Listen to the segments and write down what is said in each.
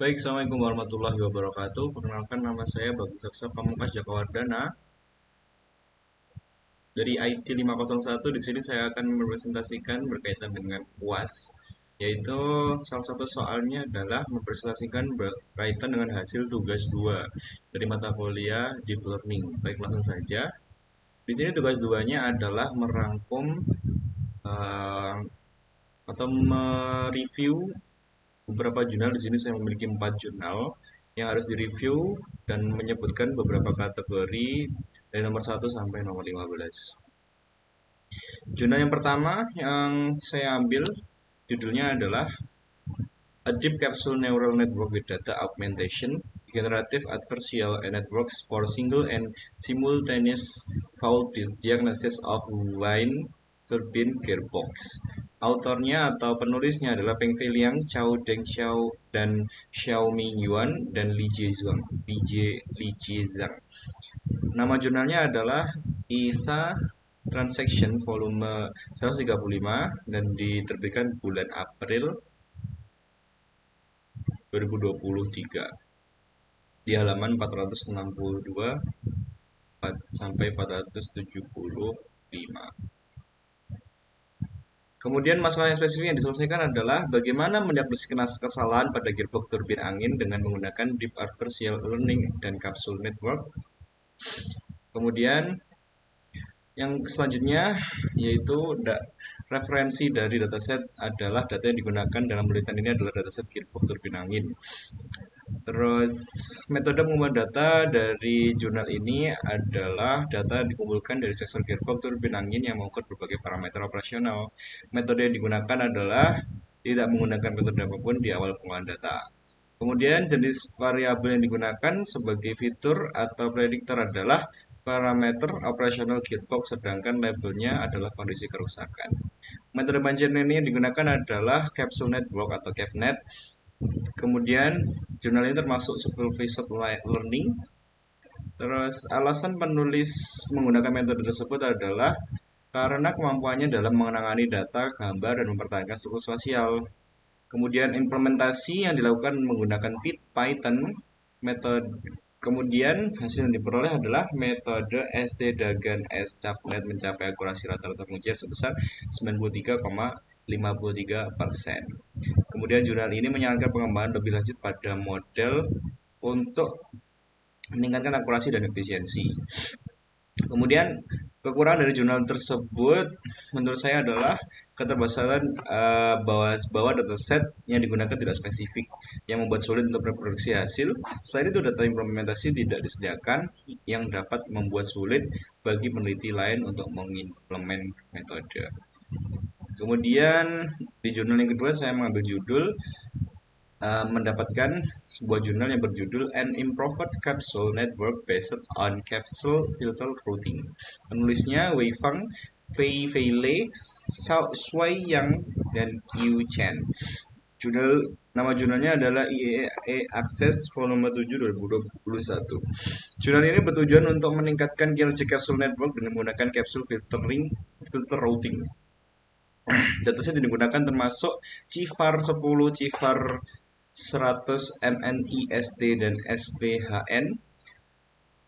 Baik, Assalamualaikum warahmatullahi wabarakatuh. Perkenalkan, nama saya Bagus Saksa Pamungkas Jakawardana dari IT 501. Di sini saya akan mempresentasikan berkaitan dengan UAS, yaitu salah satu soalnya adalah mempresentasikan berkaitan dengan hasil tugas 2 dari mata kuliah Deep Learning. Baik, langsung saja. Di sini tugas 2-nya adalah merangkum eh, atau mereview beberapa jurnal. Di sini saya memiliki 4 jurnal yang harus direview dan menyebutkan beberapa kategori dari nomor 1 sampai nomor 15. Jurnal yang pertama yang saya ambil judulnya adalah A Deep Capsule Neural Network with Data Augmentation, Generative Adversarial Networks for Single and Simultaneous Fault Diagnosis of Wind Turbine Gearbox. Autornya atau penulisnya adalah Peng Fei Liang, Chao Deng Xiao, dan Xiaomi Yuan, dan Li Jiezhang. Nama jurnalnya adalah ISA Transaction volume 135 dan diterbitkan bulan April 2023 di halaman 462 sampai 475. Kemudian masalah yang spesifik yang diselesaikan adalah bagaimana mendiagnosis kesalahan pada gearbox turbin angin dengan menggunakan Deep Adversarial Learning dan Capsule Network. Kemudian yang selanjutnya yaitu referensi dari dataset adalah data yang digunakan dalam penelitian ini adalah dataset gearbox turbin angin. Terus metode pengumpulan data dari jurnal ini adalah data yang dikumpulkan dari sensor gearbox turbin angin yang mengukur berbagai parameter operasional. Metode yang digunakan adalah tidak menggunakan metode apapun di awal pengumpulan data. Kemudian jenis variabel yang digunakan sebagai fitur atau prediktor adalah parameter operasional gearbox, sedangkan labelnya adalah kondisi kerusakan. Metode pengujian ini yang digunakan adalah capsule network atau CapNet. Kemudian jurnal ini termasuk supervised learning. Terus alasan penulis menggunakan metode tersebut adalah karena kemampuannya dalam mengenangani data, gambar, dan mempertahankan struktur spasial. Kemudian implementasi yang dilakukan menggunakan Python, metode. Kemudian hasil yang diperoleh adalah metode ST-DAGAN-S-CapNet mencapai akurasi rata-rata pengujian sebesar 93,53%. Kemudian jurnal ini menyarankan pengembangan lebih lanjut pada model untuk meningkatkan akurasi dan efisiensi. Kemudian kekurangan dari jurnal tersebut menurut saya adalah keterbatasan bahwa dataset yang digunakan tidak spesifik yang membuat sulit untuk reproduksi hasil. Selain itu data implementasi tidak disediakan yang dapat membuat sulit bagi peneliti lain untuk mengimplement metode. Kemudian di jurnal yang kedua saya mengambil judul mendapatkan sebuah jurnal yang berjudul An Improved Capsule Network Based on Capsule Filter Routing. Penulisnya Wei Fang, Fei Lei, Shui Yang, dan Qiu Chen. Nama jurnalnya adalah IEEE Access volume 7 2021. Jurnal ini bertujuan untuk meningkatkan kinerja capsule network dengan menggunakan capsule filter routing. Dataset yang digunakan termasuk CIFAR 10, CIFAR 100, MNIST, dan SVHN.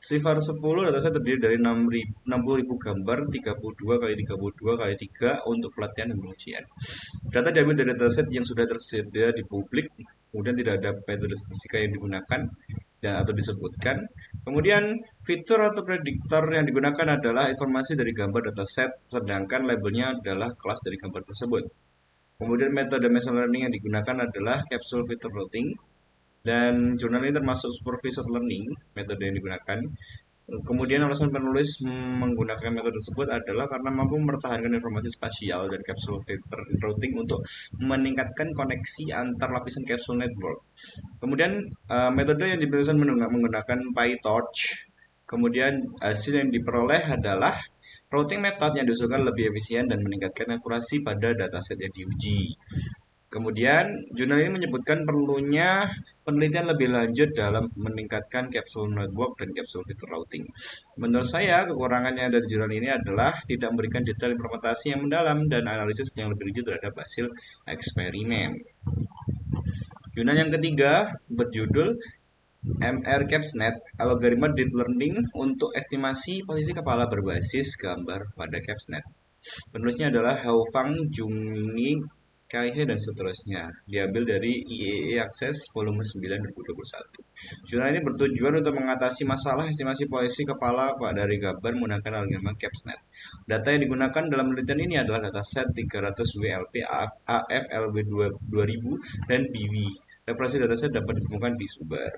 CIFAR 10 dataset terdiri dari 60.000 gambar 32 kali 32 kali 3 untuk pelatihan dan pengujian. Data diambil dari dataset yang sudah tersedia di publik, kemudian tidak ada metode statistika yang digunakan dan atau disebutkan. Kemudian fitur atau prediktor yang digunakan adalah informasi dari gambar dataset, sedangkan labelnya adalah kelas dari gambar tersebut. Kemudian metode machine learning yang digunakan adalah capsule filter routing, dan jurnal ini termasuk supervised learning metode yang digunakan. Kemudian alasan penulis menggunakan metode tersebut adalah karena mampu mempertahankan informasi spasial dan capsule filter routing untuk meningkatkan koneksi antar lapisan capsule network. Kemudian metode yang diberikan menggunakan PyTorch. Kemudian hasil yang diperoleh adalah routing method yang diusulkan lebih efisien dan meningkatkan akurasi pada dataset yang diuji. Kemudian, jurnal ini menyebutkan perlunya penelitian lebih lanjut dalam meningkatkan capsule network dan capsule filter routing. Menurut saya, kekurangannya dari jurnal ini adalah tidak memberikan detail implementasi yang mendalam dan analisis yang lebih rigid terhadap hasil eksperimen. Jurnal yang ketiga berjudul MR CapsNet, algoritma deep learning untuk estimasi posisi kepala berbasis gambar pada CapsNet. Penulisnya adalah Haofang, Jungni, Kaihe, dan seterusnya. Diambil dari IEEE Access volume 9 2021. Jurnal ini bertujuan untuk mengatasi masalah estimasi posisi kepala dari gambar menggunakan algoritma CapsNet. Data yang digunakan dalam penelitian ini adalah dataset 300 WLP, AFLW 2000, dan BW. Referensi dataset dapat ditemukan di Subar.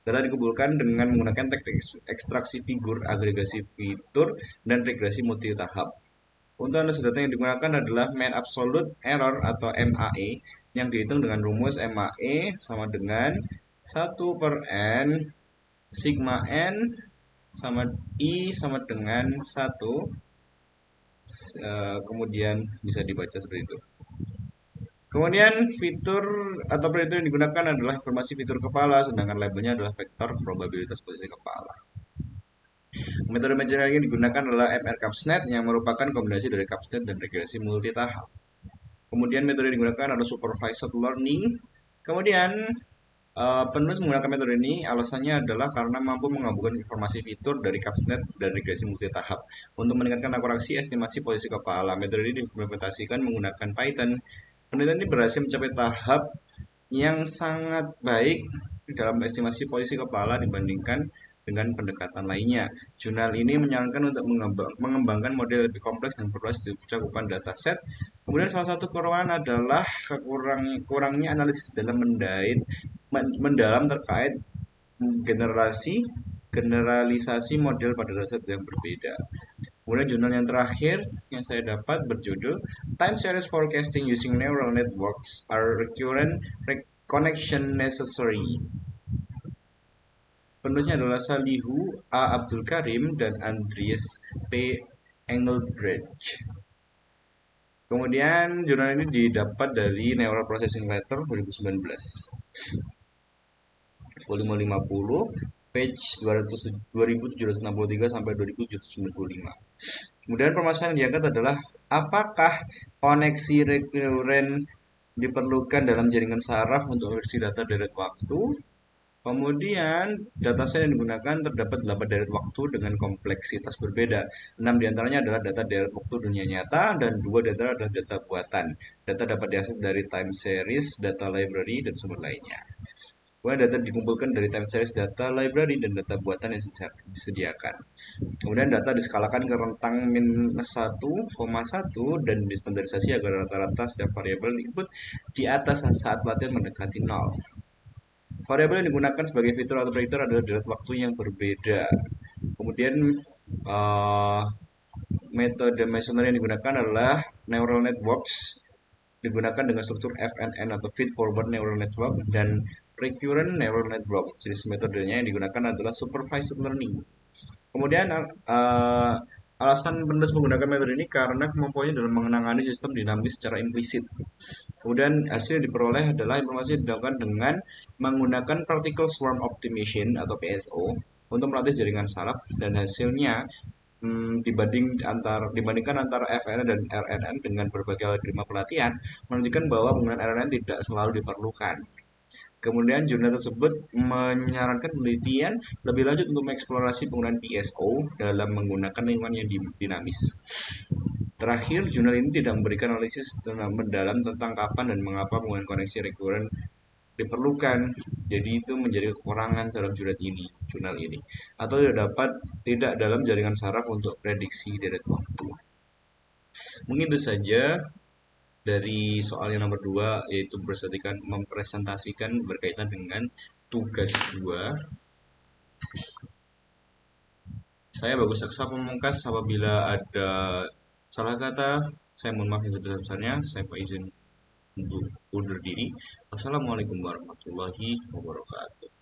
Data dikumpulkan dengan menggunakan teknik ekstraksi figur, agregasi fitur, dan regresi multi tahap. Untuk analisa data yang digunakan adalah mean absolute error atau MAE yang dihitung dengan rumus MAE sama dengan 1/n sigma n sama I sama dengan 1, kemudian bisa dibaca seperti itu. Kemudian fitur atau prediktor yang digunakan adalah informasi fitur kepala, sedangkan labelnya adalah vektor probabilitas posisi kepala. Metode mencari yang digunakan adalah MR CapsNet yang merupakan kombinasi dari CapsNet dan regresi multitahap. Kemudian metode yang digunakan adalah supervised learning. Kemudian penulis menggunakan metode ini alasannya adalah karena mampu menggabungkan informasi fitur dari CapsNet dan regresi multitahap untuk meningkatkan akurasi estimasi posisi kepala. Metode ini diimplementasikan menggunakan Python. Penelitian ini berhasil mencapai tahap yang sangat baik dalam estimasi posisi kepala dibandingkan dengan pendekatan lainnya. Jurnal ini menyarankan untuk mengembangkan model lebih kompleks dan berluas di cakupan dataset. Kemudian salah satu kekurangan adalah kurangnya analisis dalam mendalam terkait generalisasi model pada dataset yang berbeda. Kemudian jurnal yang terakhir yang saya dapat berjudul Time Series Forecasting Using Neural Networks Are Recurrent Connection Necessary. Penulisnya adalah Salihu A. Abdul Karim dan Andreas P. Engelbrecht. Kemudian jurnal ini didapat dari Neural Processing Letter 2019. Volume 50, page 2763 sampai 2795. Kemudian permasalahan yang diangkat adalah apakah koneksi rekuren diperlukan dalam jaringan saraf untuk memproduksi data deret waktu. Kemudian dataset yang digunakan terdapat 8 deret waktu dengan kompleksitas berbeda. 6 diantaranya adalah data deret waktu dunia nyata dan 2 diantara adalah data buatan. Data dapat diakses dari time series, data library, dan sumber lainnya. Kemudian data dikumpulkan dari time series, data library, dan data buatan yang disediakan. Kemudian data diskalakan ke rentang -1,1 dan distandarisasi agar rata-rata setiap variabel input di atas saat latihan mendekati 0. Variabel yang digunakan sebagai fitur atau prediktor adalah deret waktu yang berbeda. Kemudian metode machine learning yang digunakan adalah neural networks, digunakan dengan struktur FNN atau feed forward neural network dan recurrent neural network. Jenis metodenya yang digunakan adalah supervised learning. Kemudian alasan penulis menggunakan metode ini karena kemampuannya dalam mengenangani sistem dinamis secara implisit. Kemudian hasil diperoleh adalah informasi yang dilakukan dengan menggunakan particle swarm optimization atau PSO untuk melatih jaringan saraf, dan hasilnya dibandingkan antara FNN dan RNN dengan berbagai algoritma pelatihan menunjukkan bahwa penggunaan RNN tidak selalu diperlukan. Kemudian jurnal tersebut menyarankan penelitian lebih lanjut untuk mengeksplorasi penggunaan PSO dalam menggunakan lingkungan yang dinamis. Terakhir, jurnal ini tidak memberikan analisis mendalam tentang kapan dan mengapa penggunaan koneksi rekuren diperlukan. Jadi itu menjadi kekurangan dalam jurnal ini. Atau tidak dalam jaringan saraf untuk prediksi deret waktu. Mungkin itu saja dari soal yang nomor 2, yaitu mempresentasikan berkaitan dengan tugas 2. Saya Bagus Aksa Pamungkas. Apabila ada salah kata, saya mohon maaf yang sebesar-besarnya. Saya izin untuk undur diri. Wassalamualaikum warahmatullahi wabarakatuh.